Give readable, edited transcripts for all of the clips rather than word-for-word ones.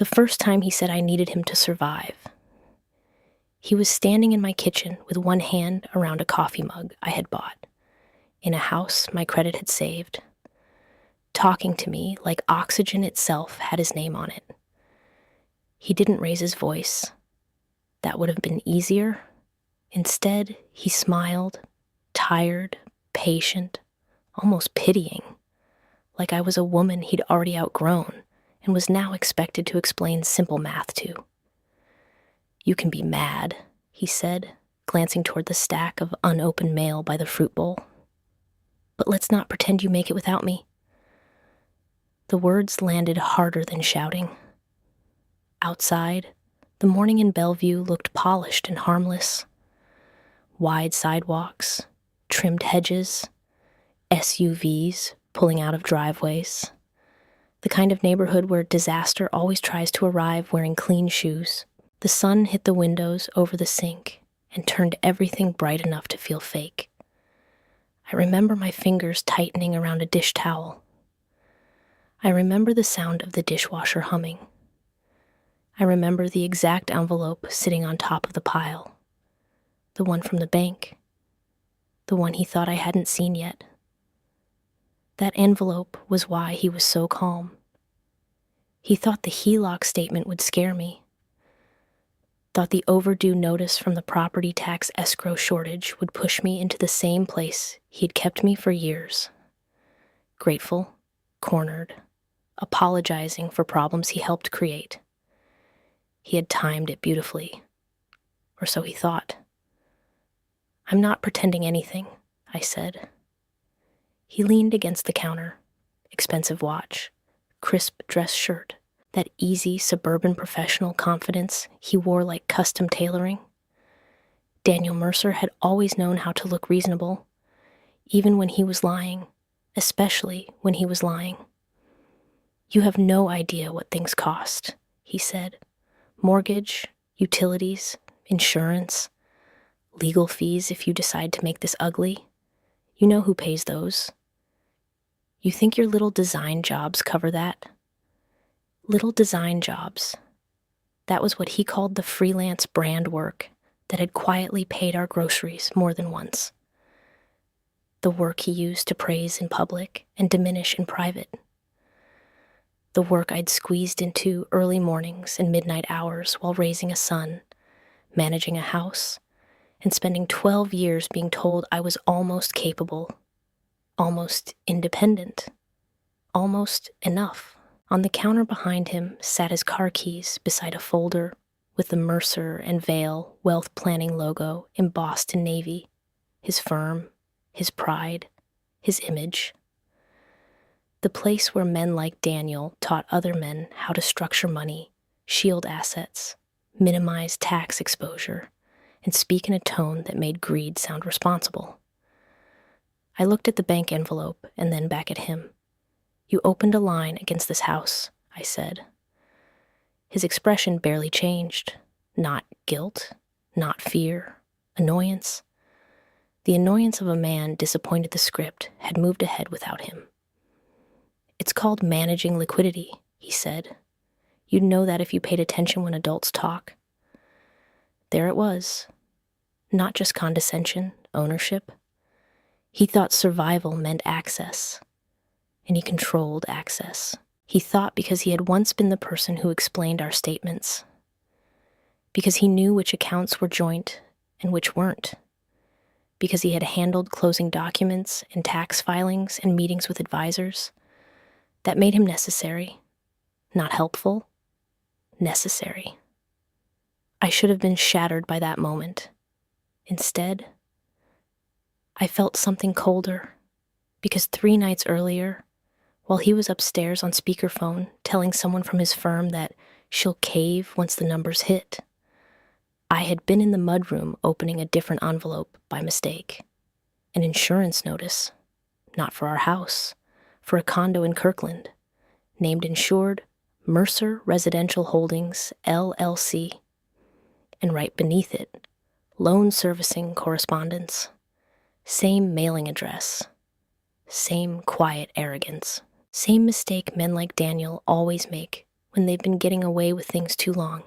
The first time he said I needed him to survive. He was standing in my kitchen with one hand around a coffee mug I had bought, in a house my credit had saved, talking to me like oxygen itself had his name on it. He didn't raise his voice. That would have been easier. Instead, he smiled, tired, patient, almost pitying, like I was a woman he'd already outgrown and was now expected to explain simple math to. "You can be mad," he said, glancing toward the stack of unopened mail by the fruit bowl. "But let's not pretend you make it without me." The words landed harder than shouting. Outside, the morning in Bellevue looked polished and harmless. Wide sidewalks, trimmed hedges, SUVs pulling out of driveways. The kind of neighborhood where disaster always tries to arrive wearing clean shoes. The sun hit the windows over the sink and turned everything bright enough to feel fake. I remember my fingers tightening around a dish towel. I remember the sound of the dishwasher humming. I remember the exact envelope sitting on top of the pile. The one from the bank. The one he thought I hadn't seen yet. That envelope was why he was so calm. He thought the HELOC statement would scare me. Thought the overdue notice from the property tax escrow shortage would push me into the same place he'd kept me for years. Grateful, cornered, apologizing for problems he helped create. He had timed it beautifully, or so he thought. "I'm not pretending anything," I said. He leaned against the counter, expensive watch, crisp dress shirt, that easy suburban professional confidence he wore like custom tailoring. Daniel Mercer had always known how to look reasonable, even when he was lying, especially when he was lying. "You have no idea what things cost," he said. "Mortgage, utilities, insurance, legal fees if you decide to make this ugly. You know who pays those. You think your little design jobs cover that?" Little design jobs. That was what he called the freelance brand work that had quietly paid our groceries more than once. The work he used to praise in public and diminish in private. The work I'd squeezed into early mornings and midnight hours while raising a son, managing a house, and spending 12 years being told I was almost capable, almost independent, almost enough. On the counter behind him sat his car keys beside a folder with the Mercer and Vail wealth planning logo embossed in navy, his firm, his pride, his image. The place where men like Daniel taught other men how to structure money, shield assets, minimize tax exposure, and speak in a tone that made greed sound responsible. I looked at the bank envelope and then back at him. "You opened a line against this house," I said. His expression barely changed. Not guilt, not fear, annoyance. The annoyance of a man disappointed the script had moved ahead without him. "It's called managing liquidity," he said. "You'd know that if you paid attention when adults talk." There it was. Not just condescension, ownership. He thought survival meant access, and he controlled access. He thought because he had once been the person who explained our statements, because he knew which accounts were joint and which weren't, because he had handled closing documents and tax filings and meetings with advisors. That made him necessary. Not helpful, necessary. I should have been shattered by that moment. Instead, I felt something colder, because 3 nights earlier, while he was upstairs on speakerphone telling someone from his firm that she'll cave once the numbers hit, I had been in the mudroom opening a different envelope by mistake. An insurance notice, not for our house, for a condo in Kirkland, named insured Mercer Residential Holdings, LLC, and right beneath it, loan servicing correspondence, same mailing address, same quiet arrogance, same mistake men like Daniel always make when they've been getting away with things too long.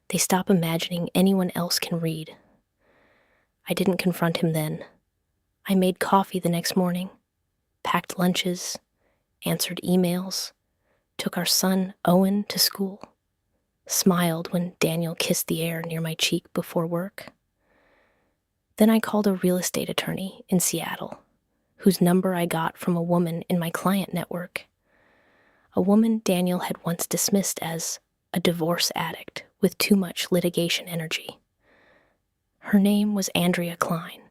They stop imagining anyone else can read. I didn't confront him then. I made coffee the next morning, packed lunches, answered emails, took our son, Owen, to school, smiled when Daniel kissed the air near my cheek before work. Then I called a real estate attorney in Seattle, whose number I got from a woman in my client network. A woman Daniel had once dismissed as a divorce addict with too much litigation energy. Her name was Andrea Klein.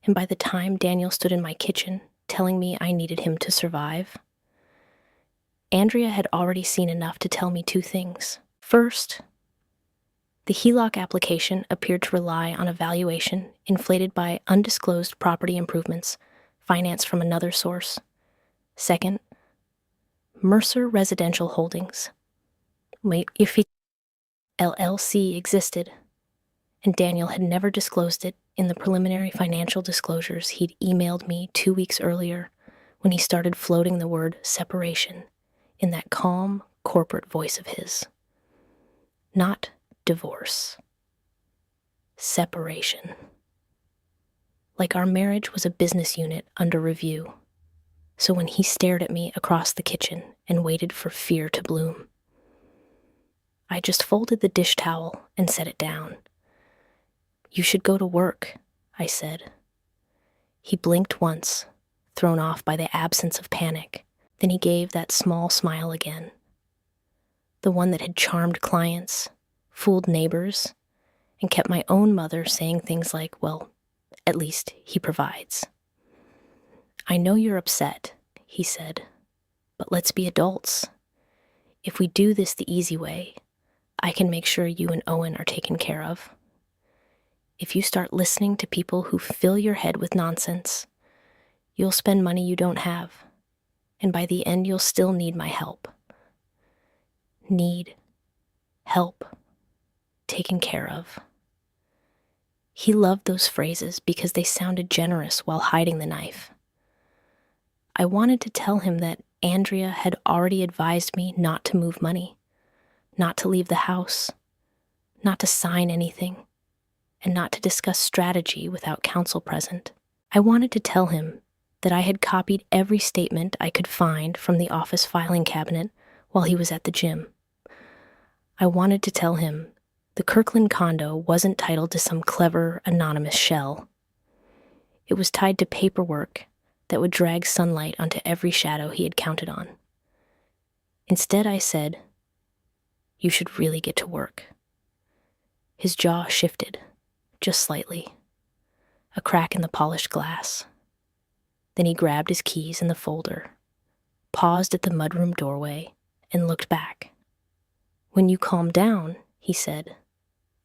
And by the time Daniel stood in my kitchen telling me I needed him to survive, Andrea had already seen enough to tell me two things. First, the HELOC application appeared to rely on a valuation inflated by undisclosed property improvements financed from another source. Second, Mercer Residential Holdings, if it LLC existed, and Daniel had never disclosed it in the preliminary financial disclosures he'd emailed me 2 weeks earlier when he started floating the word separation in that calm, corporate voice of his. Not divorce. Separation. Like our marriage was a business unit under review. So when he stared at me across the kitchen and waited for fear to bloom, I just folded the dish towel and set it down. "You should go to work," I said. He blinked once, thrown off by the absence of panic. Then he gave that small smile again. The one that had charmed clients, fooled neighbors, and kept my own mother saying things like, well, at least he provides. "I know you're upset," he said, "but let's be adults. If we do this the easy way, I can make sure you and Owen are taken care of. If you start listening to people who fill your head with nonsense, you'll spend money you don't have, and by the end you'll still need my help. Need help taken care of." He loved those phrases because they sounded generous while hiding the knife. I wanted to tell him that Andrea had already advised me not to move money, not to leave the house, not to sign anything, and not to discuss strategy without counsel present. I wanted to tell him that I had copied every statement I could find from the office filing cabinet while he was at the gym. I wanted to tell him the Kirkland condo wasn't titled to some clever, anonymous shell. It was tied to paperwork that would drag sunlight onto every shadow he had counted on. Instead, I said, "You should really get to work." His jaw shifted, just slightly, a crack in the polished glass. Then he grabbed his keys in the folder, paused at the mudroom doorway, and looked back. "When you calm down," he said,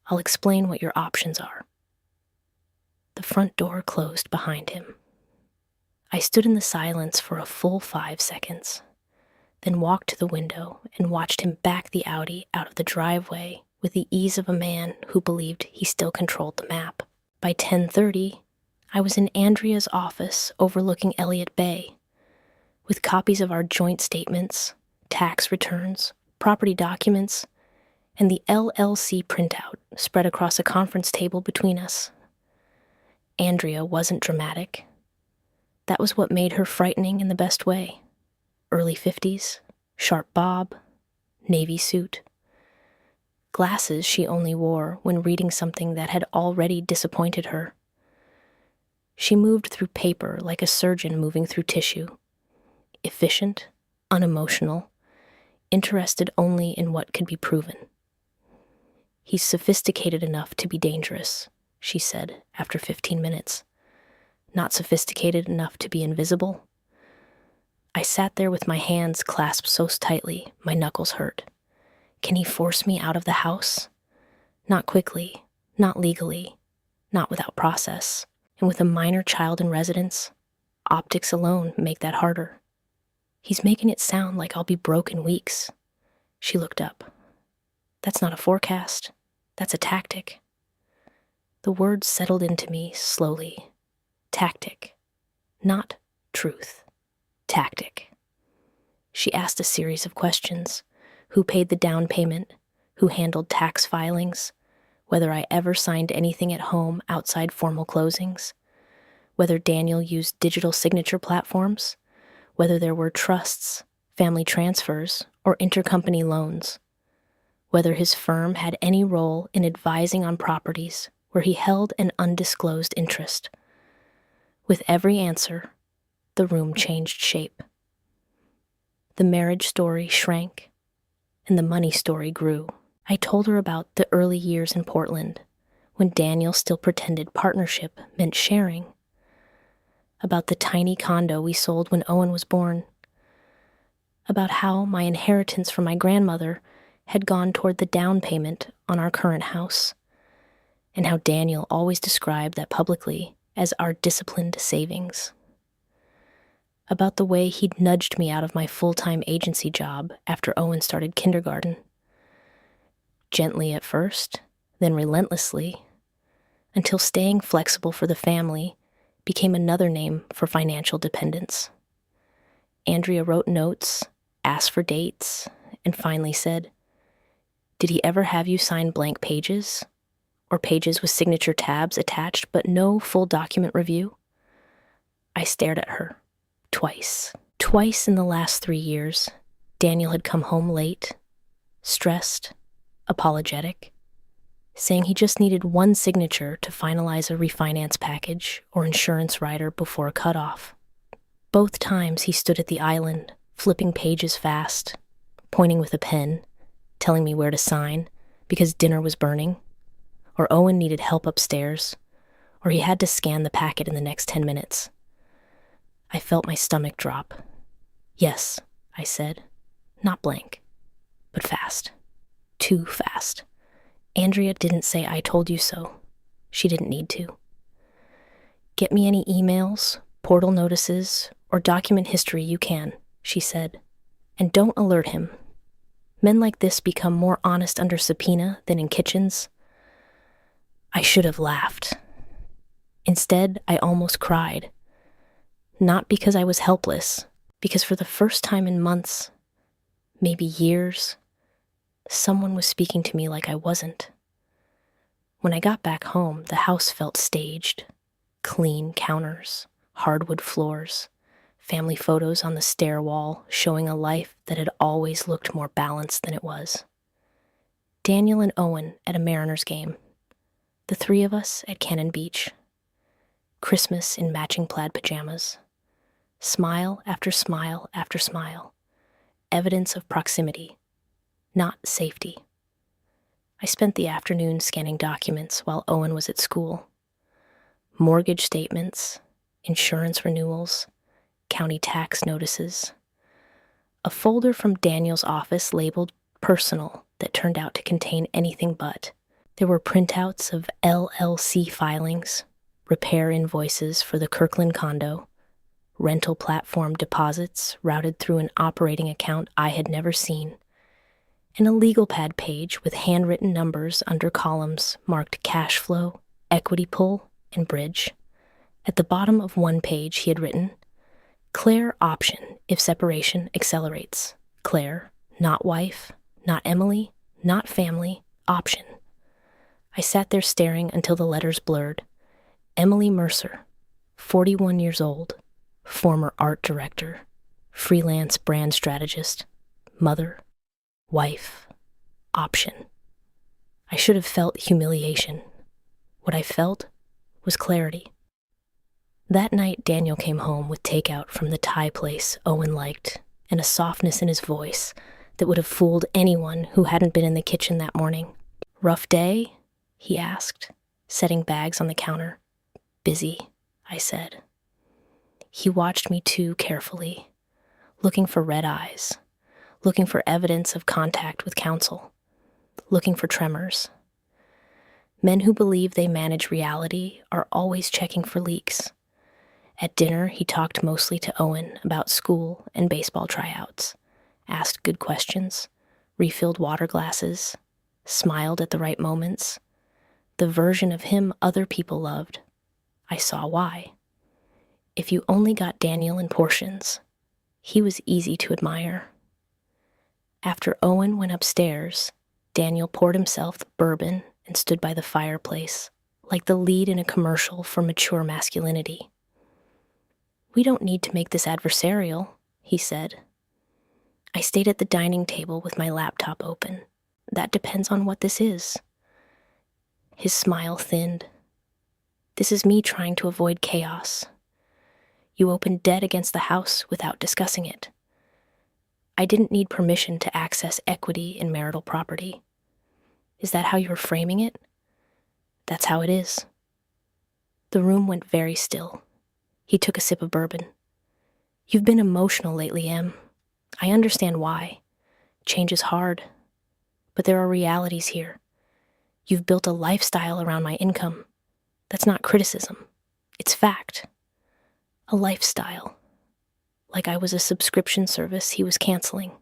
"I'll explain what your options are." The front door closed behind him. I stood in the silence for a full 5 seconds, then walked to the window and watched him back the Audi out of the driveway with the ease of a man who believed he still controlled the map. By 10:30, I was in Andrea's office overlooking Elliott Bay, with copies of our joint statements, tax returns, property documents, and the LLC printout spread across a conference table between us. Andrea wasn't dramatic. That was what made her frightening in the best way. Early 50s, sharp bob, navy suit. Glasses she only wore when reading something that had already disappointed her. She moved through paper like a surgeon moving through tissue. Efficient, unemotional, interested only in what could be proven. "He's sophisticated enough to be dangerous," she said after 15 minutes. "Not sophisticated enough to be invisible." I sat there with my hands clasped so tightly my knuckles hurt. Can he force me out of the house? Not quickly, not legally, not without process. And with a minor child in residence, optics alone make that harder. "He's making it sound like I'll be broke in weeks." She looked up. "That's not a forecast. That's a tactic." The words settled into me slowly. Tactic. Not truth. Tactic. She asked a series of questions, who paid the down payment, who handled tax filings, whether I ever signed anything at home outside formal closings, whether Daniel used digital signature platforms, whether there were trusts, family transfers, or intercompany loans, whether his firm had any role in advising on properties where he held an undisclosed interest. With every answer, the room changed shape. The marriage story shrank, and the money story grew. I told her about the early years in Portland, when Daniel still pretended partnership meant sharing, about the tiny condo we sold when Owen was born, about how my inheritance from my grandmother had gone toward the down payment on our current house, and how Daniel always described that publicly as our disciplined savings. About the way he'd nudged me out of my full-time agency job after Owen started kindergarten. Gently at first, then relentlessly, until staying flexible for the family became another name for financial dependence. Andrea wrote notes, asked for dates, and finally said, "Did he ever have you sign blank pages? Or pages with signature tabs attached but no full document review?" I stared at her. Twice. Twice in the last 3 years, Daniel had come home late, stressed, apologetic, saying he just needed one signature to finalize a refinance package or insurance rider before a cutoff. Both times he stood at the island, flipping pages fast, pointing with a pen, telling me where to sign because dinner was burning, or Owen needed help upstairs, or he had to scan the packet in the next 10 minutes. I felt my stomach drop. "Yes," I said, not blank, but fast. Too fast. Andrea didn't say "I told you so." She didn't need to. "Get me any emails, portal notices, or document history you can," she said. "And don't alert him. Men like this become more honest under subpoena than in kitchens." I should have laughed. Instead, I almost cried. Not because I was helpless, because for the first time in months, maybe years, someone was speaking to me like I wasn't. When I got back home, the house felt staged. Clean counters, hardwood floors, family photos on the stair wall showing a life that had always looked more balanced than it was. Daniel and Owen at a Mariners game. The 3 of us at Cannon Beach. Christmas in matching plaid pajamas. Smile after smile after smile. Evidence of proximity, not safety. I spent the afternoon scanning documents while Owen was at school. Mortgage statements, insurance renewals, county tax notices. A folder from Daniel's office labeled personal that turned out to contain anything but. There were printouts of LLC filings, repair invoices for the Kirkland condo, rental platform deposits routed through an operating account I had never seen, and a legal pad page with handwritten numbers under columns marked cash flow, equity pull, and bridge. At the bottom of one page he had written, "Claire option if separation accelerates. Claire, not wife, not Emily, not family, option." I sat there staring until the letters blurred. Emily Mercer, 41 years old, former art director, freelance brand strategist, mother, wife, option. I should have felt humiliation. What I felt was clarity. That night, Daniel came home with takeout from the Thai place Owen liked and a softness in his voice that would have fooled anyone who hadn't been in the kitchen that morning. "Rough day?" he asked, setting bags on the counter. "Busy," I said. He watched me too carefully, looking for red eyes, looking for evidence of contact with counsel, looking for tremors. Men who believe they manage reality are always checking for leaks. At dinner, he talked mostly to Owen about school and baseball tryouts, asked good questions, refilled water glasses, smiled at the right moments. The version of him other people loved. I saw why. If you only got Daniel in portions, he was easy to admire. After Owen went upstairs, Daniel poured himself bourbon and stood by the fireplace, like the lead in a commercial for mature masculinity. "We don't need to make this adversarial," he said. I stayed at the dining table with my laptop open. "That depends on what this is." His smile thinned. "This is me trying to avoid chaos. You opened debt against the house without discussing it. I didn't need permission to access equity in marital property. Is that how you're framing it?" "That's how it is." The room went very still. He took a sip of bourbon. "You've been emotional lately, Em. I understand why. Change is hard. But there are realities here. You've built a lifestyle around my income. That's not criticism. It's fact. A lifestyle. Like I was a subscription service he was canceling."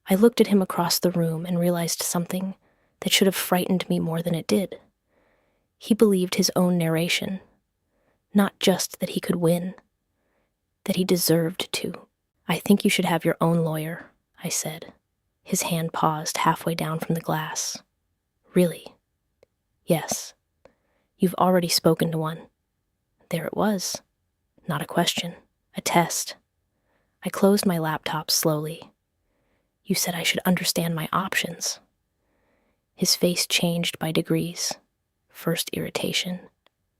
I looked at him across the room and realized something that should have frightened me more than it did. He believed his own narration. Not just that he could win, that he deserved to. "I think you should have your own lawyer," I said. His hand paused halfway down from the glass. "Really?" "Yes. You've already spoken to one." There it was. Not a question, a test. I closed my laptop slowly. "You said I should understand my options." His face changed by degrees. First irritation,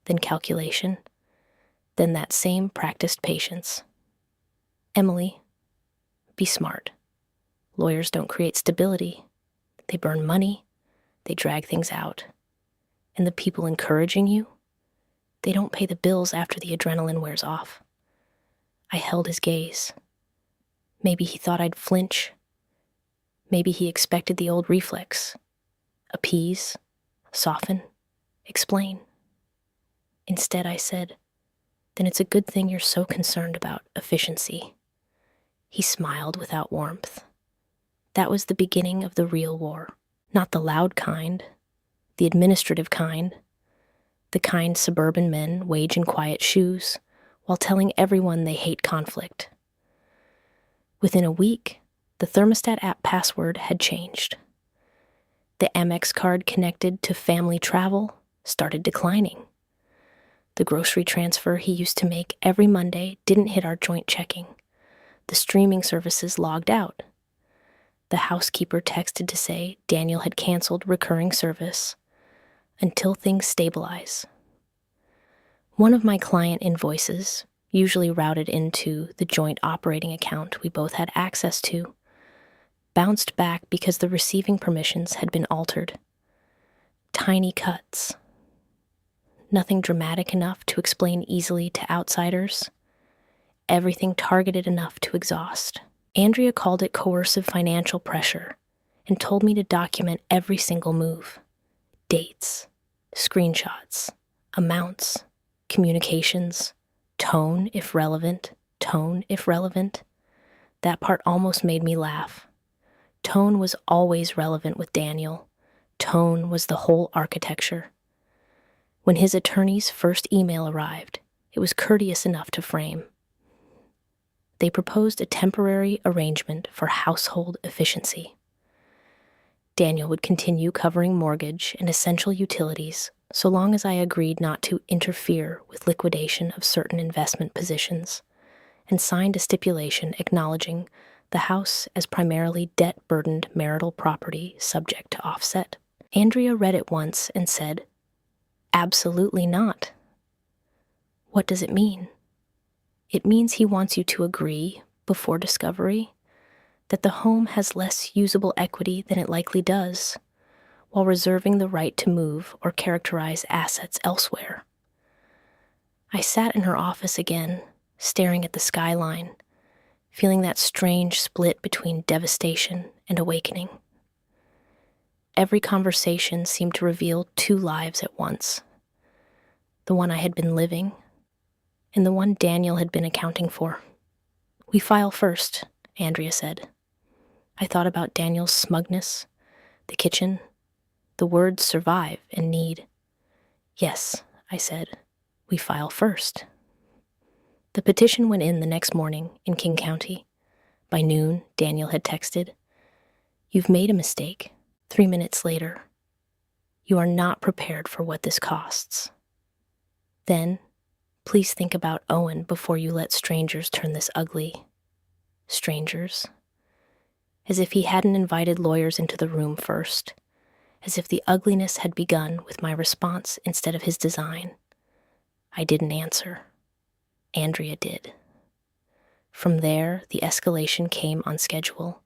then calculation, then that same practiced patience. "Emily, be smart. Lawyers don't create stability. They burn money. They drag things out. And the people encouraging you, they don't pay the bills after the adrenaline wears off." I held his gaze. Maybe he thought I'd flinch. Maybe he expected the old reflex. Appease, soften, explain. Instead, I said, "Then it's a good thing you're so concerned about efficiency." He smiled without warmth. That was the beginning of the real war. Not the loud kind, the administrative kind, the kind suburban men wage in quiet shoes while telling everyone they hate conflict. Within a week, the thermostat app password had changed. The Amex card connected to family travel started declining. The grocery transfer he used to make every Monday didn't hit our joint checking. The streaming services logged out. The housekeeper texted to say Daniel had canceled recurring service until things stabilize. One of my client invoices, usually routed into the joint operating account we both had access to, bounced back because the receiving permissions had been altered. Tiny cuts. Nothing dramatic enough to explain easily to outsiders. Everything targeted enough to exhaust. Andrea called it coercive financial pressure and told me to document every single move. Dates, screenshots, amounts, communications, tone if relevant. That part almost made me laugh. Tone was always relevant with Daniel. Tone was the whole architecture. When his attorney's first email arrived, it was courteous enough to frame. They proposed a temporary arrangement for household efficiency. Daniel would continue covering mortgage and essential utilities so long as I agreed not to interfere with liquidation of certain investment positions, and signed a stipulation acknowledging the house as primarily debt-burdened marital property subject to offset. Andrea read it once and said, "Absolutely not." What does it mean? It means he wants you to agree, before discovery, that the home has less usable equity than it likely does, while reserving the right to move or characterize assets elsewhere. I sat in her office again, staring at the skyline, feeling that strange split between devastation and awakening. Every conversation seemed to reveal two lives at once. The one I had been living, and the one Daniel had been accounting for. "We file first," Andrea said. I thought about Daniel's smugness, the kitchen, the words survive and need. "Yes," I said, "we file first." The petition went in the next morning in King County. By noon, Daniel had texted, "You've made a mistake." 3 minutes later, "You are not prepared for what this costs." Then, "Please think about Owen before you let strangers turn this ugly." Strangers. As if he hadn't invited lawyers into the room first. As if the ugliness had begun with my response instead of his design. I didn't answer. Andrea did. From there, the escalation came on schedule,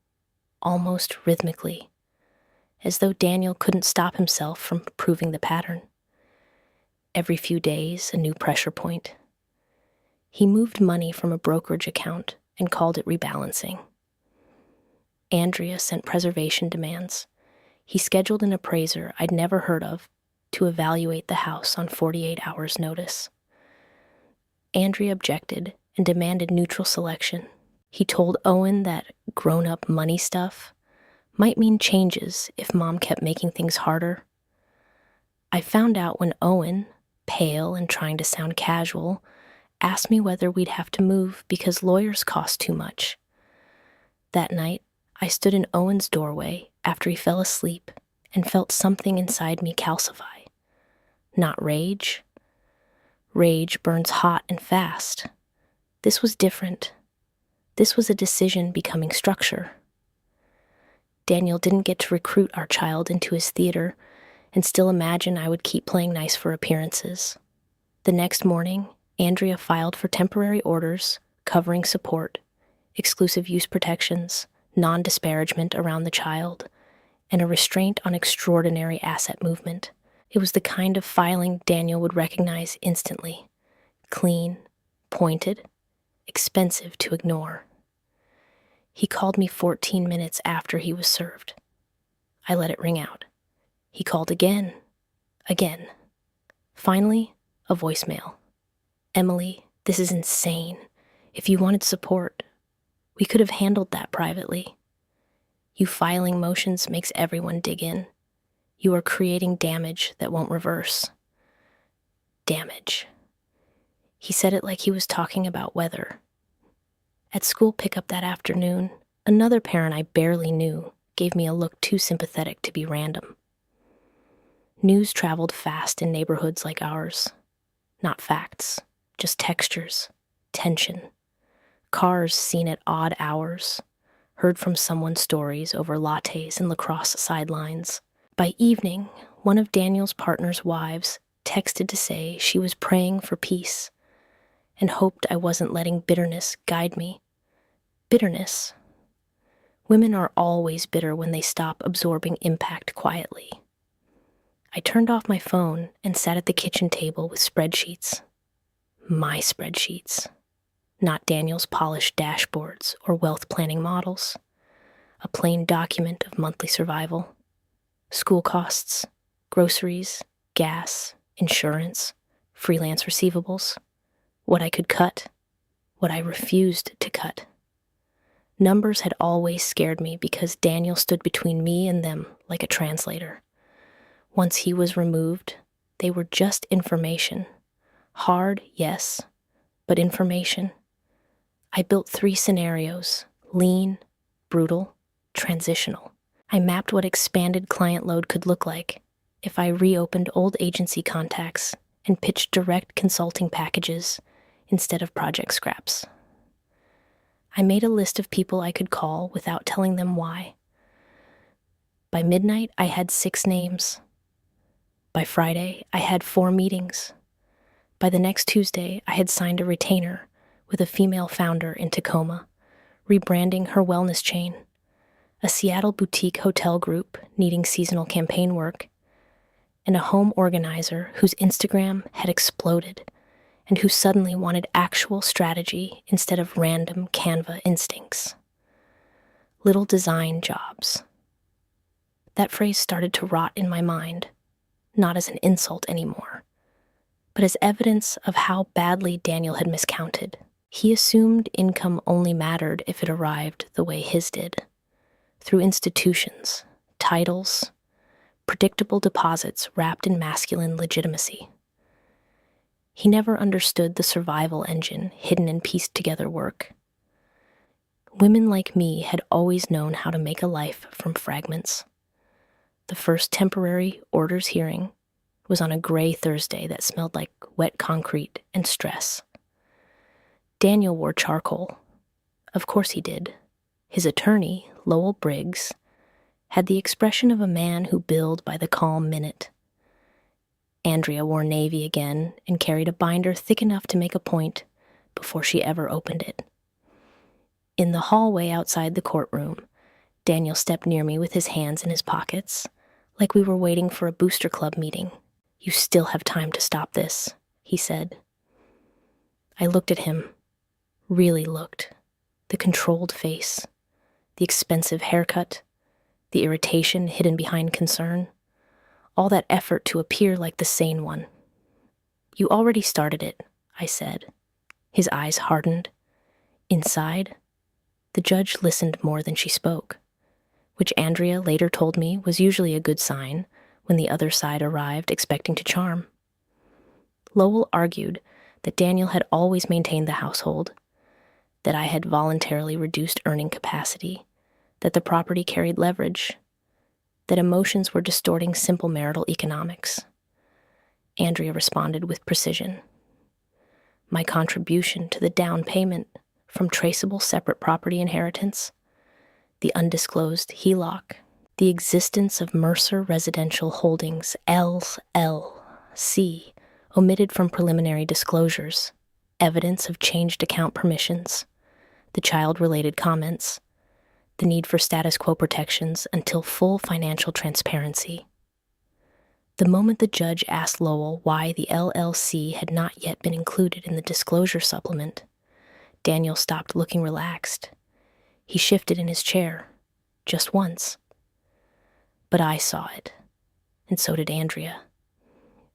almost rhythmically, as though Daniel couldn't stop himself from proving the pattern. Every few days, a new pressure point. He moved money from a brokerage account and called it rebalancing. Andrea sent preservation demands. He scheduled an appraiser I'd never heard of to evaluate the house on 48 hours' notice. Andrea objected and demanded neutral selection. He told Owen that grown-up money stuff might mean changes if Mom kept making things harder. I found out when Owen, pale and trying to sound casual, asked me whether we'd have to move because lawyers cost too much. That night, I stood in Owen's doorway after he fell asleep and felt something inside me calcify. Not rage. Rage burns hot and fast. This was different. This was a decision becoming structure. Daniel didn't get to recruit our child into his theater and still imagine I would keep playing nice for appearances. The next morning, Andrea filed for temporary orders covering support, exclusive use protections, non-disparagement around the child, and a restraint on extraordinary asset movement. It was the kind of filing Daniel would recognize instantly. Clean, pointed, expensive to ignore. He called me 14 minutes after he was served. I let it ring out. He called again. Finally, a voicemail. "Emily, this is insane. If you wanted support, we could have handled that privately. You filing motions makes everyone dig in. You are creating damage that won't reverse." Damage. He said it like he was talking about weather. At school pickup that afternoon, another parent I barely knew gave me a look too sympathetic to be random. News traveled fast in neighborhoods like ours. Not facts, just textures, tension. Cars seen at odd hours, heard from someone's stories over lattes and lacrosse sidelines. By evening, one of Daniel's partner's wives texted to say she was praying for peace and hoped I wasn't letting bitterness guide me. Bitterness. Women are always bitter when they stop absorbing impact quietly. I turned off my phone and sat at the kitchen table with spreadsheets. My spreadsheets. Not Daniel's polished dashboards or wealth planning models. A plain document of monthly survival. School costs, groceries, gas, insurance, freelance receivables. What I could cut, what I refused to cut. Numbers had always scared me because Daniel stood between me and them like a translator. Once he was removed, they were just information. Hard, yes, but information. I built 3 scenarios: lean, brutal, transitional. I mapped what expanded client load could look like if I reopened old agency contacts and pitched direct consulting packages instead of project scraps. I made a list of people I could call without telling them why. By midnight, I had 6 names. By Friday, I had 4 meetings. By the next Tuesday, I had signed a retainer with a female founder in Tacoma, rebranding her wellness chain, a Seattle boutique hotel group needing seasonal campaign work, and a home organizer whose Instagram had exploded and who suddenly wanted actual strategy instead of random Canva instincts. Little design jobs. That phrase started to rot in my mind, not as an insult anymore, but as evidence of how badly Daniel had miscounted. He assumed income only mattered if it arrived the way his did, through institutions, titles, predictable deposits wrapped in masculine legitimacy. He never understood the survival engine hidden in pieced-together work. Women like me had always known how to make a life from fragments. The first temporary orders hearing was on a gray Thursday that smelled like wet concrete and stress. Daniel wore charcoal. Of course he did. His attorney, Lowell Briggs, had the expression of a man who billed by the calm minute. Andrea wore navy again and carried a binder thick enough to make a point before she ever opened it. In the hallway outside the courtroom, Daniel stepped near me with his hands in his pockets, like we were waiting for a booster club meeting. "You still have time to stop this," he said. I looked at him, really looked. The controlled face, the expensive haircut, the irritation hidden behind concern, all that effort to appear like the sane one. "You already started it," I said. His eyes hardened. Inside, the judge listened more than she spoke, which Andrea later told me was usually a good sign when the other side arrived expecting to charm. Lowell argued that Daniel had always maintained the household, that I had voluntarily reduced earning capacity, that the property carried leverage, that emotions were distorting simple marital economics. Andrea responded with precision. My contribution to the down payment from traceable separate property inheritance, the undisclosed HELOC, the existence of Mercer Residential Holdings LLC, omitted from preliminary disclosures, evidence of changed account permissions, the child-related comments, the need for status quo protections until full financial transparency. The moment the judge asked Lowell why the LLC had not yet been included in the disclosure supplement, Daniel stopped looking relaxed. He shifted in his chair, just once. But I saw it, and so did Andrea.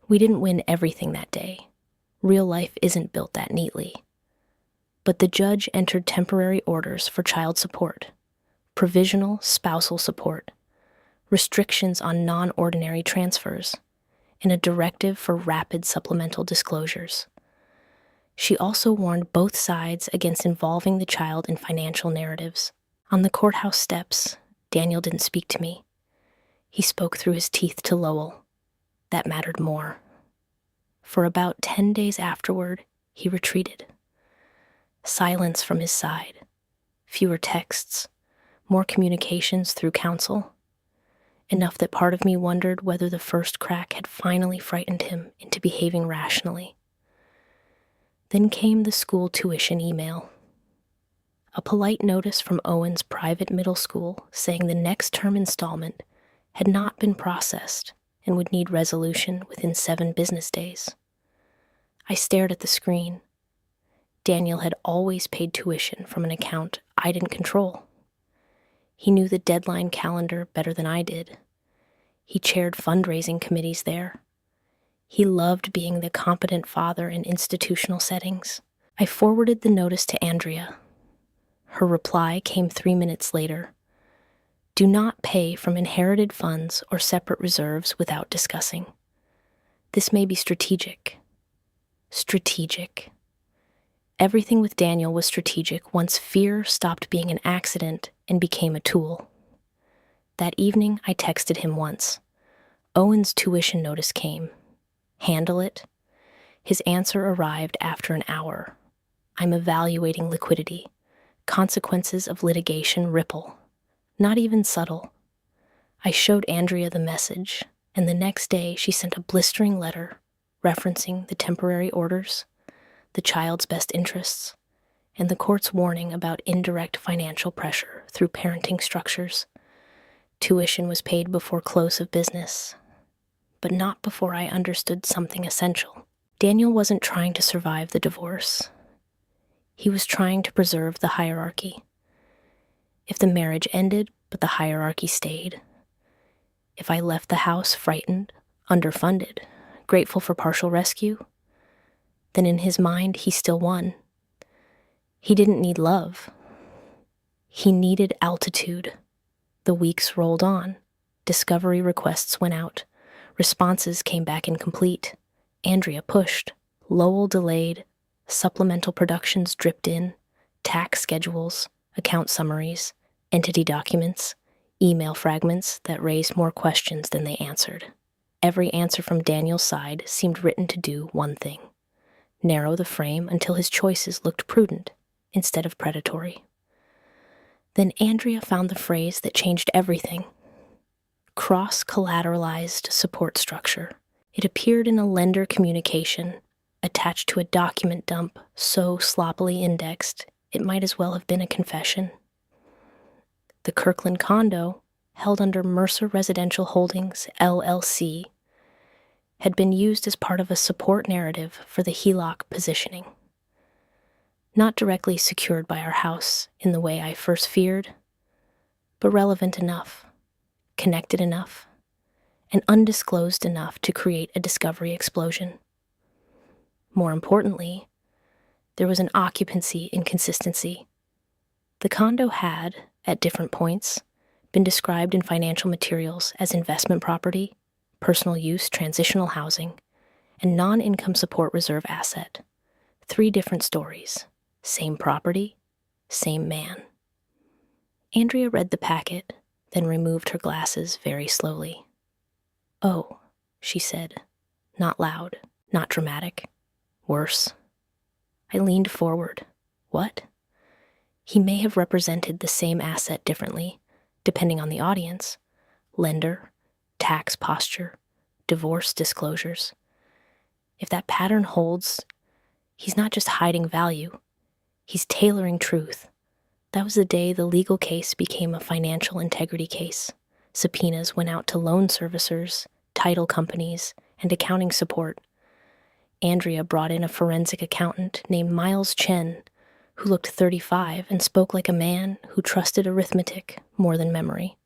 We didn't win everything that day. Real life isn't built that neatly. But the judge entered temporary orders for child support, provisional spousal support, restrictions on non-ordinary transfers, and a directive for rapid supplemental disclosures. She also warned both sides against involving the child in financial narratives. On the courthouse steps, Daniel didn't speak to me. He spoke through his teeth to Lowell. That mattered more. For about 10 days afterward, he retreated. Silence from his side, fewer texts, more communications through counsel, enough that part of me wondered whether the first crack had finally frightened him into behaving rationally. Then came the school tuition email. A polite notice from Owen's private middle school saying the next term installment had not been processed and would need resolution within 7 business days. I stared at the screen. Daniel had always paid tuition from an account I didn't control. He knew the deadline calendar better than I did. He chaired fundraising committees there. He loved being the competent father in institutional settings. I forwarded the notice to Andrea. Her reply came 3 minutes later. Do not pay from inherited funds or separate reserves without discussing. This may be strategic. Strategic. Everything with Daniel was strategic once fear stopped being an accident and became a tool. That evening, I texted him once. Owen's tuition notice came. Handle it? His answer arrived after an hour. I'm evaluating liquidity. Consequences of litigation ripple. Not even subtle. I showed Andrea the message, and the next day she sent a blistering letter referencing the temporary orders, the child's best interests, and the court's warning about indirect financial pressure through parenting structures. Tuition was paid before close of business, but not before I understood something essential. Daniel wasn't trying to survive the divorce. He was trying to preserve the hierarchy. If the marriage ended, but the hierarchy stayed. If I left the house frightened, underfunded, grateful for partial rescue, then in his mind he still won. He didn't need love. He needed altitude. The weeks rolled on. Discovery requests went out. Responses came back incomplete. Andrea pushed. Lowell delayed. Supplemental productions dripped in. Tax schedules. account summaries, entity documents, email fragments that raised more questions than they answered. Every answer from Daniel's side seemed written to do one thing: narrow the frame until his choices looked prudent instead of predatory. Then Andrea found the phrase that changed everything: cross-collateralized support structure. It appeared in a lender communication attached to a document dump so sloppily indexed it might as well have been a confession. The Kirkland condo, held under Mercer Residential Holdings, LLC, had been used as part of a support narrative for the HELOC positioning. Not directly secured by our house in the way I first feared, but relevant enough, connected enough, and undisclosed enough to create a discovery explosion. More importantly, there was an occupancy inconsistency. The condo had, at different points, been described in financial materials as investment property, personal use transitional housing, and non-income support reserve asset. 3 different stories, same property, same man. Andrea read the packet, then removed her glasses very slowly. "Oh," she said, not loud, not dramatic. "Worse." I leaned forward. "What?" He may have represented the same asset differently, depending on the audience: lender, tax posture, divorce disclosures. If that pattern holds, he's not just hiding value, he's tailoring truth. That was the day the legal case became a financial integrity case. Subpoenas went out to loan servicers, title companies, and accounting support. Andrea brought in a forensic accountant named Miles Chen, who looked 35 and spoke like a man who trusted arithmetic more than memory.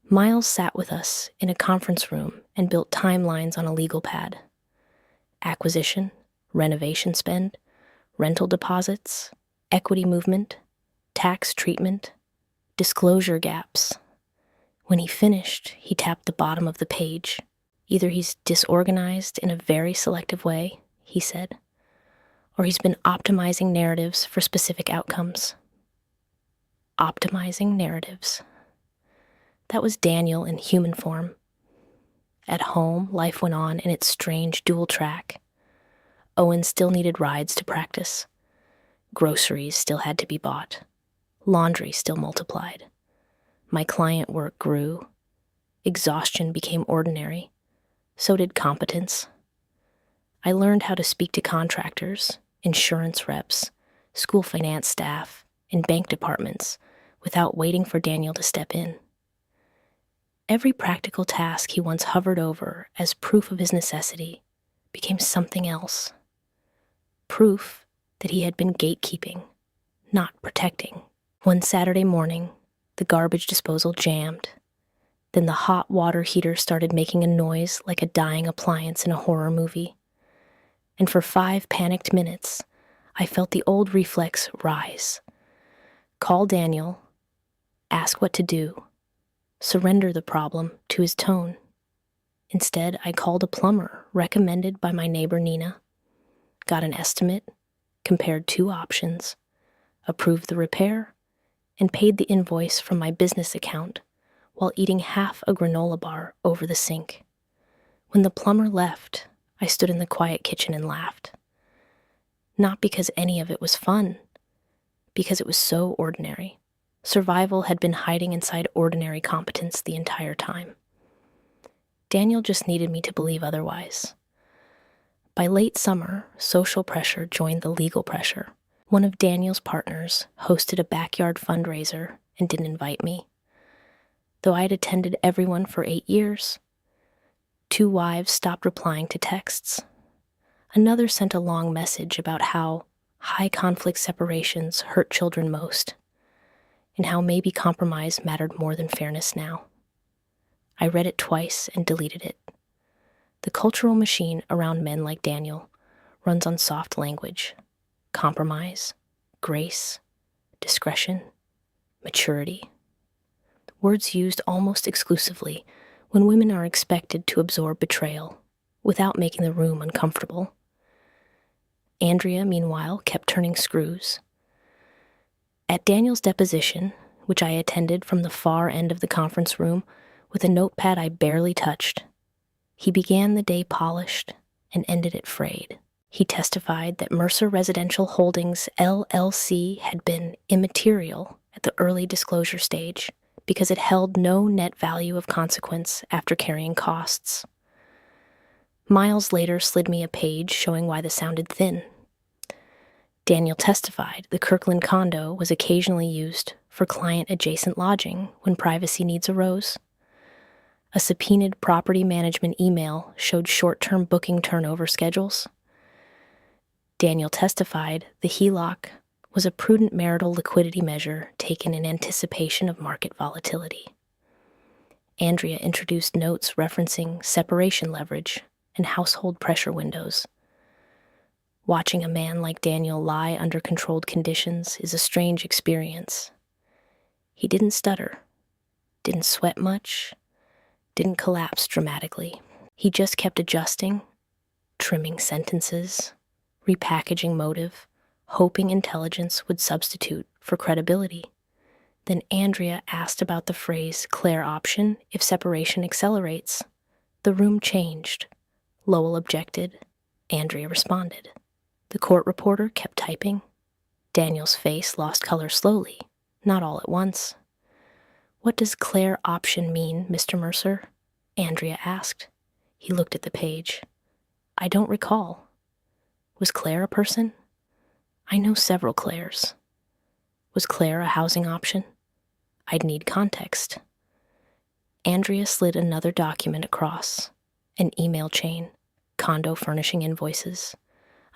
Miles sat with us in a conference room and built timelines on a legal pad. Acquisition, renovation spend, rental deposits, equity movement, tax treatment, disclosure gaps. When he finished, he tapped the bottom of the page. "Either he's disorganized in a very selective way," he said, "or he's been optimizing narratives for specific outcomes." Optimizing narratives. That was Daniel in human form. At home, life went on in its strange dual track. Owen still needed rides to practice. Groceries still had to be bought. Laundry still multiplied. My client work grew. Exhaustion became ordinary. So did competence. I learned how to speak to contractors, insurance reps, school finance staff, and bank departments without waiting for Daniel to step in. Every practical task he once hovered over as proof of his necessity became something else. Proof that he had been gatekeeping, not protecting. One Saturday morning, the garbage disposal jammed. Then the hot water heater started making a noise like a dying appliance in a horror movie. And for 5 panicked minutes, I felt the old reflex rise. Call Daniel, ask what to do, surrender the problem to his tone. Instead, I called a plumber recommended by my neighbor Nina, got an estimate, compared 2 options, approved the repair, and paid the invoice from my business account while eating half a granola bar over the sink. When the plumber left, I stood in the quiet kitchen and laughed. Not because any of it was fun, because it was so ordinary. Survival had been hiding inside ordinary competence the entire time. Daniel just needed me to believe otherwise. By late summer, social pressure joined the legal pressure. One of Daniel's partners hosted a backyard fundraiser and didn't invite me. Though I had attended everyone for 8 years, 2 wives stopped replying to texts. Another sent a long message about how high-conflict separations hurt children most, and how maybe compromise mattered more than fairness now. I read it twice and deleted it. The cultural machine around men like Daniel runs on soft language: compromise, grace, discretion, maturity. Words used almost exclusively when women are expected to absorb betrayal without making the room uncomfortable. Andrea, meanwhile, kept turning screws. At Daniel's deposition, which I attended from the far end of the conference room with a notepad I barely touched, he began the day polished and ended it frayed. He testified that Mercer Residential Holdings, LLC, had been immaterial at the early disclosure stage because it held no net value of consequence after carrying costs. Miles later slid me a page showing why this sounded thin. Daniel testified the Kirkland condo was occasionally used for client-adjacent lodging when privacy needs arose. A subpoenaed property management email showed short-term booking turnover schedules. Daniel testified the HELOC was a prudent marital liquidity measure taken in anticipation of market volatility. Andrea introduced notes referencing separation leverage and household pressure windows. Watching a man like Daniel lie under controlled conditions is a strange experience. He didn't stutter, didn't sweat much, didn't collapse dramatically. He just kept adjusting, trimming sentences, repackaging motive, hoping intelligence would substitute for credibility. Then Andrea asked about the phrase Claire option if separation accelerates. The room changed. Lowell objected. Andrea responded. The court reporter kept typing. Daniel's face lost color slowly, not all at once. "What does Claire option mean, Mr. Mercer?" Andrea asked. He looked at the page. "I don't recall. Was Claire a person? I know several Claires. Was Claire a housing option? I'd need context." Andrea slid another document across, an email chain, condo furnishing invoices,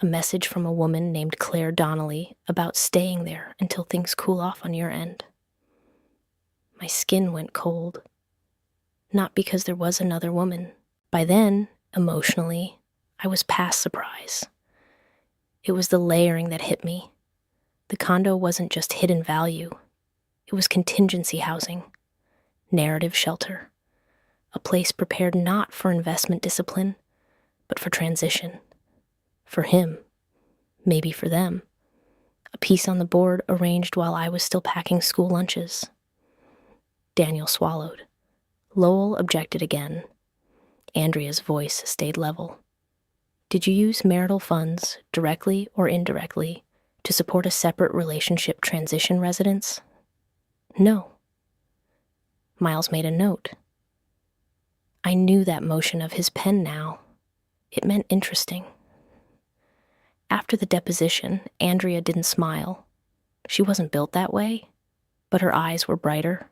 a message from a woman named Claire Donnelly about staying there until things cool off on your end. My skin went cold. Not because there was another woman. By then, emotionally, I was past surprise. It was the layering that hit me. The condo wasn't just hidden value. It was contingency housing, narrative shelter, a place prepared not for investment discipline, but for transition. For him, maybe for them. A piece on the board arranged while I was still packing school lunches. Daniel swallowed. Lowell objected again. Andrea's voice stayed level. "Did you use marital funds, directly or indirectly, to support a separate relationship transition residence?" "No." Miles made a note. I knew that motion of his pen now. It meant interesting. After the deposition, Andrea didn't smile. She wasn't built that way, but her eyes were brighter.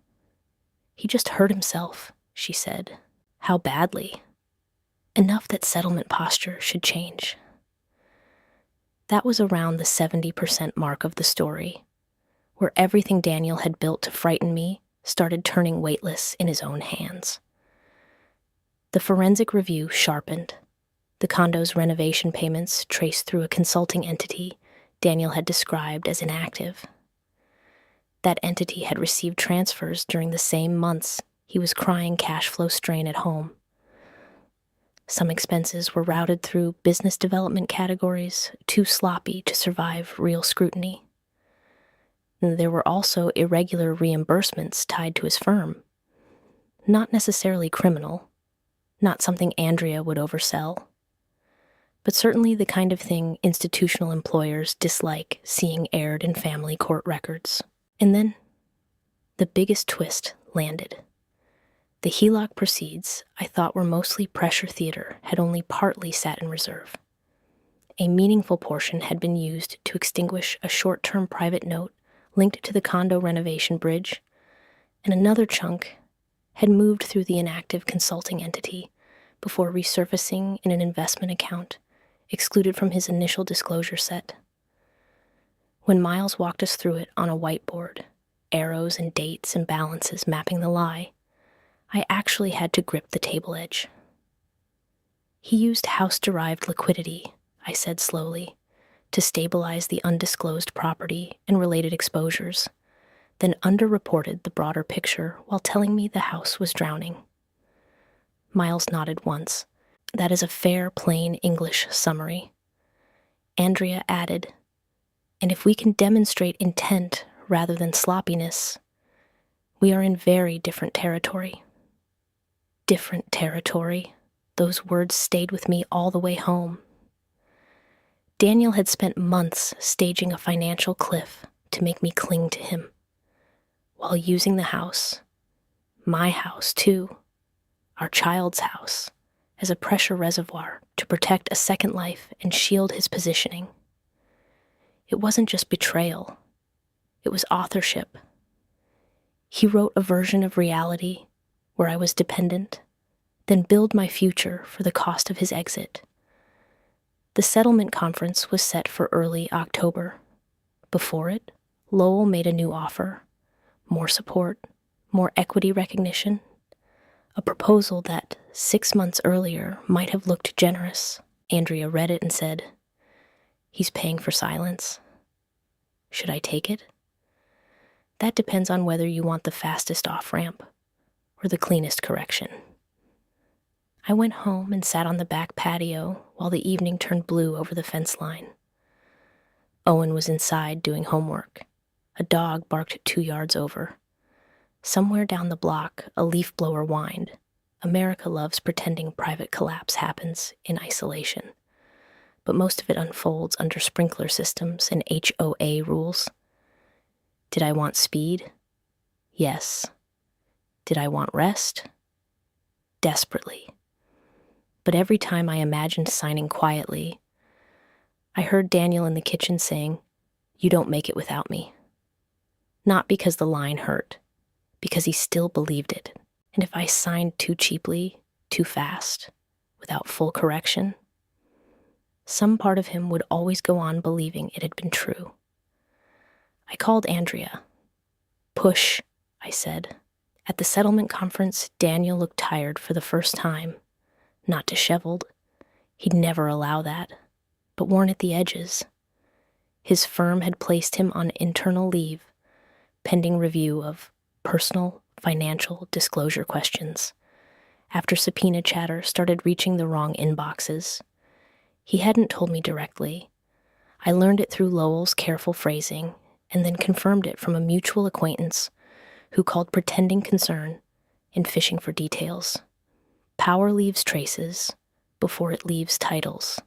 "He just hurt himself," she said. "How badly?" "Enough that settlement posture should change." That was around the 70% mark of the story, where everything Daniel had built to frighten me started turning weightless in his own hands. The forensic review sharpened. The condo's renovation payments traced through a consulting entity Daniel had described as inactive. That entity had received transfers during the same months he was crying cash flow strain at home. Some expenses were routed through business development categories too sloppy to survive real scrutiny. There were also irregular reimbursements tied to his firm. Not necessarily criminal, not something Andrea would oversell, but certainly the kind of thing institutional employers dislike seeing aired in family court records. And then, the biggest twist landed. The HELOC proceeds I thought were mostly pressure theater had only partly sat in reserve. A meaningful portion had been used to extinguish a short-term private note linked to the condo renovation bridge, and another chunk had moved through the inactive consulting entity before resurfacing in an investment account excluded from his initial disclosure set. When Miles walked us through it on a whiteboard, arrows and dates and balances mapping the lie, I actually had to grip the table edge. "He used house-derived liquidity," I said slowly, "to stabilize the undisclosed property and related exposures, then underreported the broader picture while telling me the house was drowning." Miles nodded once. "That is a fair, plain English summary." Andrea added, "And if we can demonstrate intent rather than sloppiness, we are in very different territory. Different territory. Those words stayed with me all the way home. Daniel had spent months staging a financial cliff to make me cling to him, while using the house, my house too, our child's house, as a pressure reservoir to protect a second life and shield his positioning. It wasn't just betrayal, it was authorship. He wrote a version of reality where I was dependent, then billed my future for the cost of his exit. The settlement conference was set for early October. Before it, Lowell made a new offer, more support, more equity recognition, a proposal that 6 months earlier might have looked generous. Andrea read it and said, "He's paying for silence. Should I take it? That depends on whether you want the fastest off-ramp or the cleanest correction." I went home and sat on the back patio while the evening turned blue over the fence line. Owen was inside doing homework. A dog barked 2 yards over. Somewhere down the block, a leaf blower whined. America loves pretending private collapse happens in isolation, but most of it unfolds under sprinkler systems and HOA rules. Did I want speed? Yes. Did I want rest? Desperately. But every time I imagined signing quietly, I heard Daniel in the kitchen saying, "You don't make it without me." Not because the line hurt, because he still believed it. And if I signed too cheaply, too fast, without full correction, some part of him would always go on believing it had been true. I called Andrea. "Push," I said. At the settlement conference, Daniel looked tired for the first time. Not disheveled. He'd never allow that, but worn at the edges. His firm had placed him on internal leave, pending review of personal financial disclosure questions, after subpoena chatter started reaching the wrong inboxes. He hadn't told me directly. I learned it through Lowell's careful phrasing and then confirmed it from a mutual acquaintance who called pretending concern and fishing for details. Power leaves traces before it leaves titles.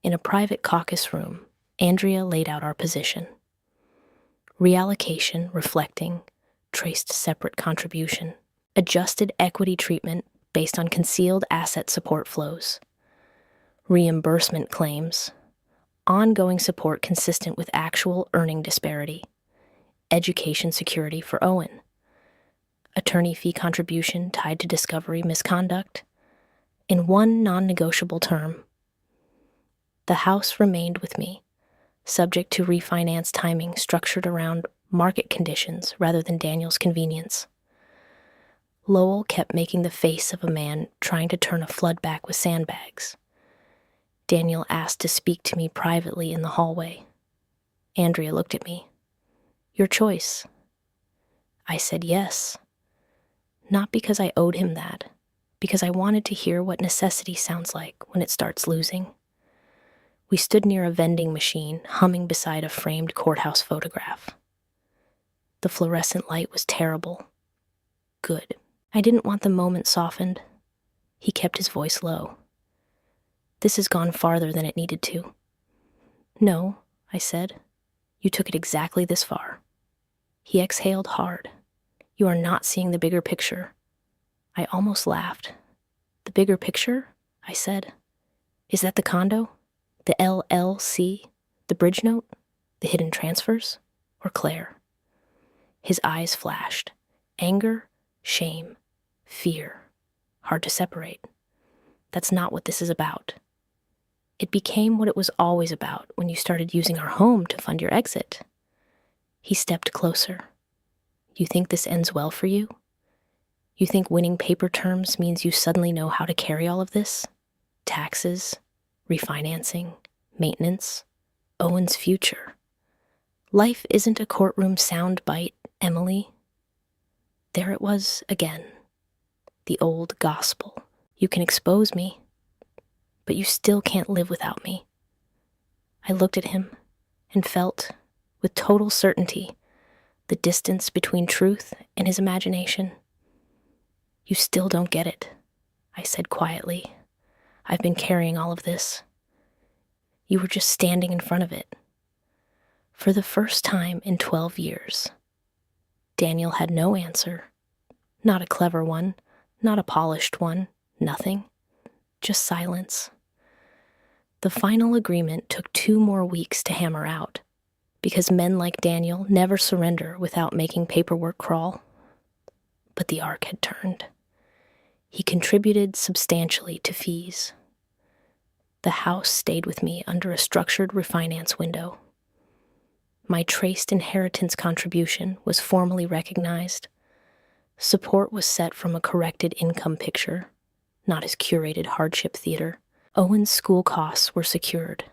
In a private caucus room, Andrea laid out our position. Reallocation reflecting traced separate contribution, adjusted equity treatment based on concealed asset support flows, reimbursement claims, ongoing support consistent with actual earning disparity, education security for Owen, attorney fee contribution tied to discovery misconduct, in one non-negotiable term. The house remained with me, subject to refinance timing structured around market conditions rather than Daniel's convenience. Lowell kept making the face of a man trying to turn a flood back with sandbags. Daniel asked to speak to me privately in the hallway. Andrea looked at me. "Your choice." I said yes. Not because I owed him that, because I wanted to hear what necessity sounds like when it starts losing. We stood near a vending machine, humming beside a framed courthouse photograph. The fluorescent light was terrible. Good. I didn't want the moment softened. He kept his voice low. "This has gone farther than it needed to." "No," I said. "You took it exactly this far." He exhaled hard. "You are not seeing the bigger picture." I almost laughed. "The bigger picture?" I said. "Is that the condo? The LLC? The bridge note? The hidden transfers? Or Claire?" His eyes flashed. Anger, shame, fear. Hard to separate. That's not what this is about. It became what it was always about when you started using our home to fund your exit. He stepped closer. "You think this ends well for you? You think winning paper terms means you suddenly know how to carry all of this? Taxes, refinancing, maintenance, Owen's future. Life isn't a courtroom soundbite, Emily." There it was again. The old gospel. You can expose me, but you still can't live without me. I looked at him and felt, with total certainty, the distance between truth and his imagination. "You still don't get it," I said quietly. "I've been carrying all of this. You were just standing in front of it." For the first time in 12 years, Daniel had no answer. Not a clever one, not a polished one, nothing. Just silence. The final agreement took 2 more weeks to hammer out, because men like Daniel never surrender without making paperwork crawl. But the arc had turned. He contributed substantially to fees. The house stayed with me under a structured refinance window. My traced inheritance contribution was formally recognized. Support was set from a corrected income picture, not his curated hardship theater. Owen's school costs were secured.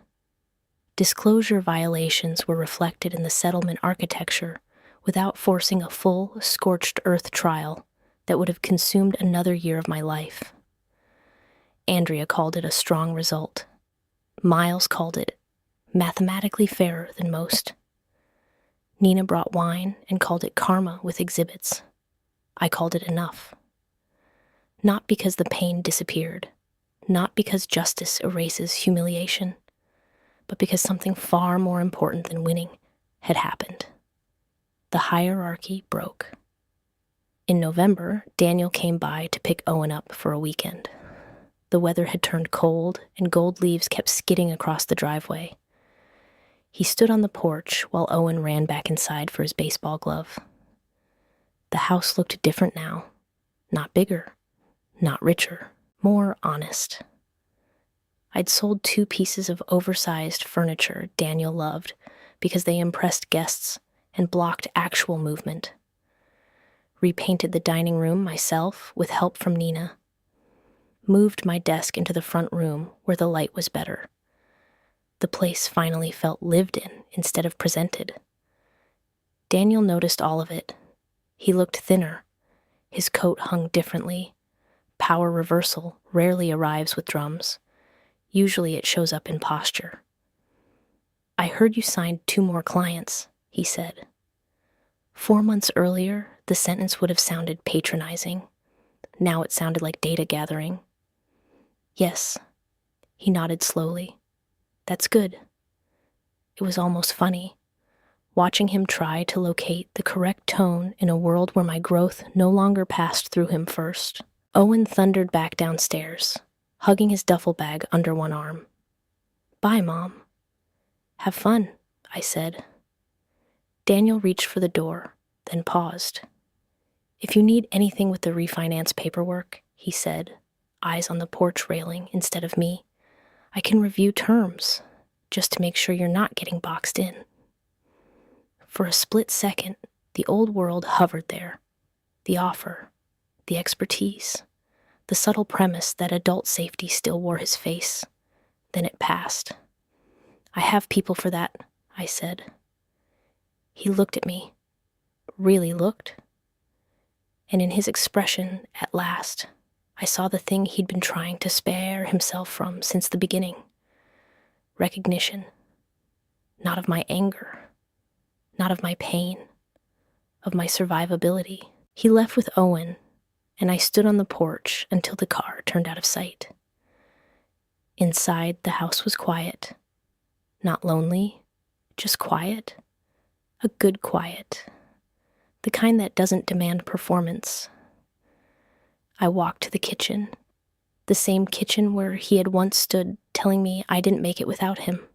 Disclosure violations were reflected in the settlement architecture without forcing a full, scorched earth trial that would have consumed another year of my life. Andrea called it a strong result. Miles called it mathematically fairer than most. Nina brought wine and called it karma with exhibits. I called it enough. Not because the pain disappeared, not because justice erases humiliation, but because something far more important than winning had happened. The hierarchy broke. In November, Daniel came by to pick Owen up for a weekend. The weather had turned cold, and gold leaves kept skidding across the driveway. He stood on the porch while Owen ran back inside for his baseball glove. The house looked different now. Not bigger, not richer, more honest. I'd sold 2 pieces of oversized furniture Daniel loved because they impressed guests and blocked actual movement. Repainted the dining room myself with help from Nina. Moved my desk into the front room where the light was better. The place finally felt lived in instead of presented. Daniel noticed all of it. He looked thinner. His coat hung differently. Power reversal rarely arrives with drums. Usually it shows up in posture. "I heard you signed 2 more clients," he said. 4 months earlier, the sentence would have sounded patronizing. Now it sounded like data gathering. "Yes," he nodded slowly. "That's good." It was almost funny, watching him try to locate the correct tone in a world where my growth no longer passed through him first. Owen thundered back downstairs, hugging his duffel bag under one arm. "Bye, Mom." "Have fun," I said. Daniel reached for the door, then paused. "If you need anything with the refinance paperwork," he said, eyes on the porch railing instead of me, "I can review terms, just to make sure you're not getting boxed in." For a split second, the old world hovered there. The offer, the expertise, the subtle premise that adult safety still wore his face. Then it passed. "I have people for that," I said. He looked at me, really looked. And in his expression, at last, I saw the thing he'd been trying to spare himself from since the beginning. Recognition. Not of my anger, not of my pain, of my survivability. He left with Owen, and I stood on the porch until the car turned out of sight. Inside, the house was quiet. Not lonely, just quiet. A good quiet. The kind that doesn't demand performance. I walked to the kitchen, the same kitchen where he had once stood telling me I didn't make it without him.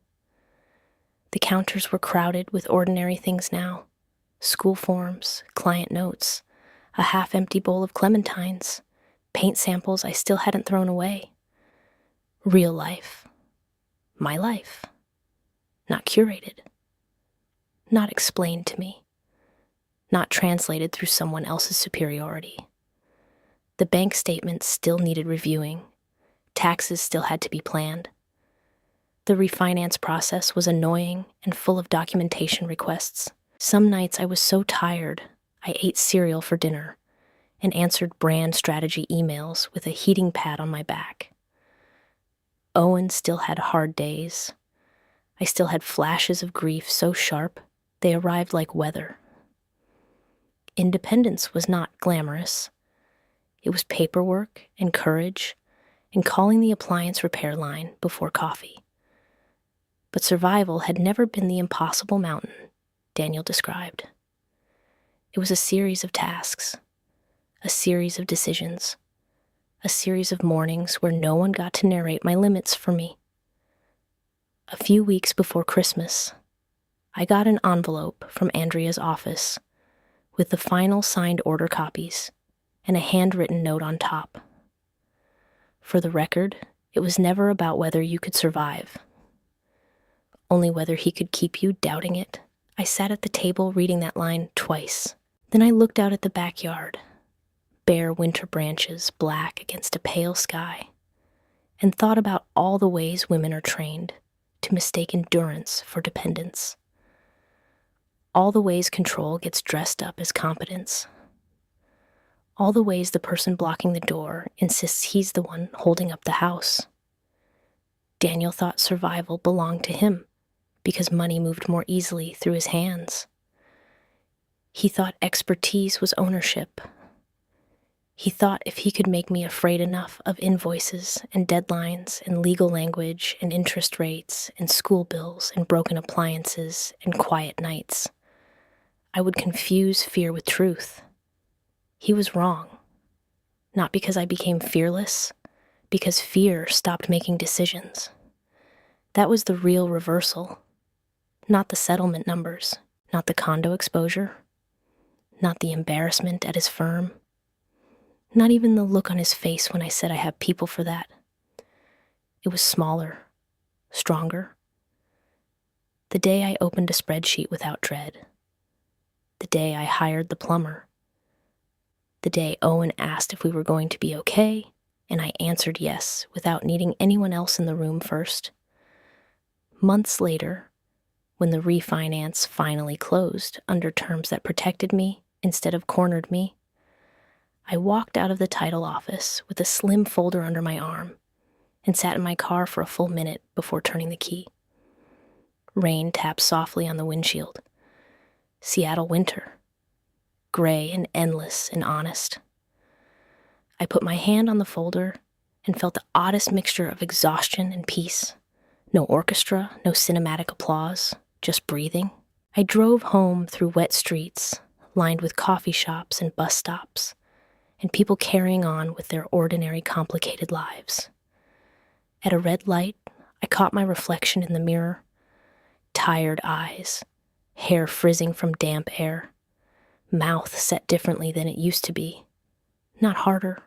The counters were crowded with ordinary things now. School forms, client notes, a half-empty bowl of clementines, paint samples I still hadn't thrown away. Real life. My life. Not curated. Not explained to me. Not translated through someone else's superiority. The bank statements still needed reviewing. Taxes still had to be planned. The refinance process was annoying and full of documentation requests. Some nights I was so tired, I ate cereal for dinner and answered brand strategy emails with a heating pad on my back. Owen still had hard days. I still had flashes of grief so sharp they arrived like weather. Independence was not glamorous. It was paperwork and courage and calling the appliance repair line before coffee. But survival had never been the impossible mountain Daniel described. It was a series of tasks, a series of decisions, a series of mornings where no one got to narrate my limits for me. A few weeks before Christmas, I got an envelope from Andrea's office with the final signed order copies and a handwritten note on top. For the record, it was never about whether you could survive, only whether he could keep you doubting it. I sat at the table reading that line twice. Then I looked out at the backyard, bare winter branches black against a pale sky, and thought about all the ways women are trained to mistake endurance for dependence. All the ways control gets dressed up as competence. All the ways the person blocking the door insists he's the one holding up the house. Daniel thought survival belonged to him because money moved more easily through his hands. He thought expertise was ownership. He thought if he could make me afraid enough of invoices and deadlines and legal language and interest rates and school bills and broken appliances and quiet nights, I would confuse fear with truth. He was wrong. Not because I became fearless, because fear stopped making decisions. That was the real reversal. Not the settlement numbers, not the condo exposure, not the embarrassment at his firm, not even the look on his face when I said I have people for that. It was smaller, stronger. The day I opened a spreadsheet without dread. The day I hired the plumber. The day Owen asked if we were going to be okay, and I answered yes without needing anyone else in the room first. Months later, when the refinance finally closed under terms that protected me instead of cornered me, I walked out of the title office with a slim folder under my arm and sat in my car for a full minute before turning the key. Rain tapped softly on the windshield. Seattle winter. Gray and endless and honest. I put my hand on the folder and felt the oddest mixture of exhaustion and peace. No orchestra, no cinematic applause, just breathing. I drove home through wet streets, lined with coffee shops and bus stops, and people carrying on with their ordinary, complicated lives. At a red light, I caught my reflection in the mirror. Tired eyes, hair frizzing from damp air, mouth set differently than it used to be. Not harder,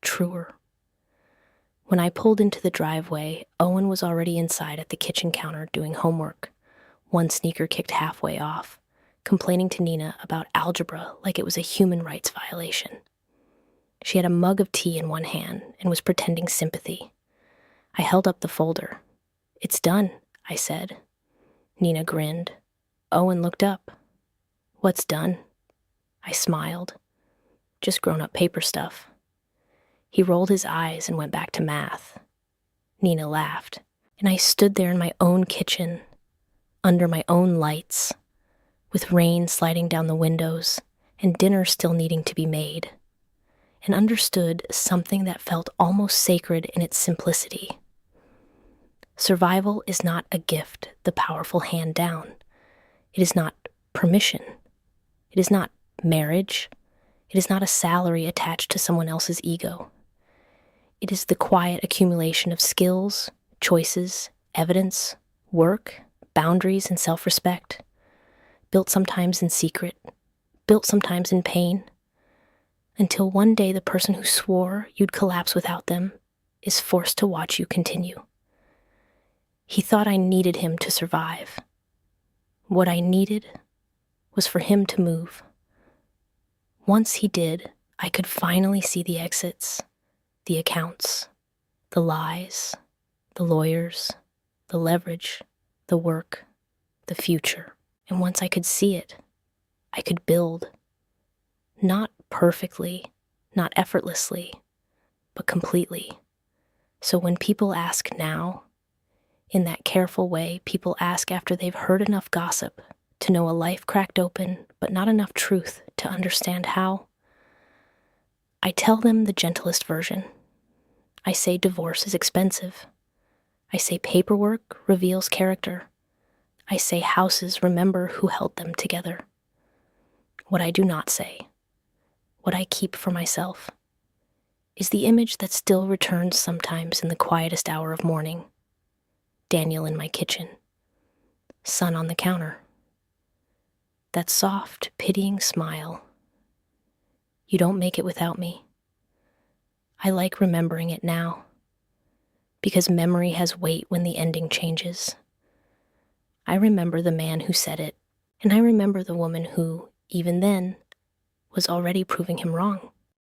truer. When I pulled into the driveway, Owen was already inside at the kitchen counter doing homework, one sneaker kicked halfway off, complaining to Nina about algebra like it was a human rights violation. She had a mug of tea in one hand and was pretending sympathy. I held up the folder. "It's done," I said. Nina grinned. Owen looked up. "What's done?" I smiled. "Just grown-up paper stuff." He rolled his eyes and went back to math. Nina laughed, and I stood there in my own kitchen, under my own lights, with rain sliding down the windows and dinner still needing to be made, and understood something that felt almost sacred in its simplicity. Survival is not a gift the powerful hand down. It is not permission. It is not marriage. It is not a salary attached to someone else's ego. It is the quiet accumulation of skills, choices, evidence, work, boundaries, and self-respect, built sometimes in secret, built sometimes in pain, until one day the person who swore you'd collapse without them is forced to watch you continue. He thought I needed him to survive. What I needed was for him to move. Once he did, I could finally see the exits, the accounts, the lies, the lawyers, the leverage, the work, the future. And once I could see it, I could build. Not perfectly, not effortlessly, but completely. So when people ask now, in that careful way people ask after they've heard enough gossip to know a life cracked open but not enough truth to understand how. I tell them the gentlest version. I say divorce is expensive. I say paperwork reveals character. I say houses remember who held them together. What I do not say, what I keep for myself, is the image that still returns sometimes in the quietest hour of morning. Daniel in my kitchen, sun on the counter. That soft, pitying smile. You don't make it without me. I like remembering it now, because memory has weight when the ending changes. I remember the man who said it, and I remember the woman who, even then, was already proving him wrong.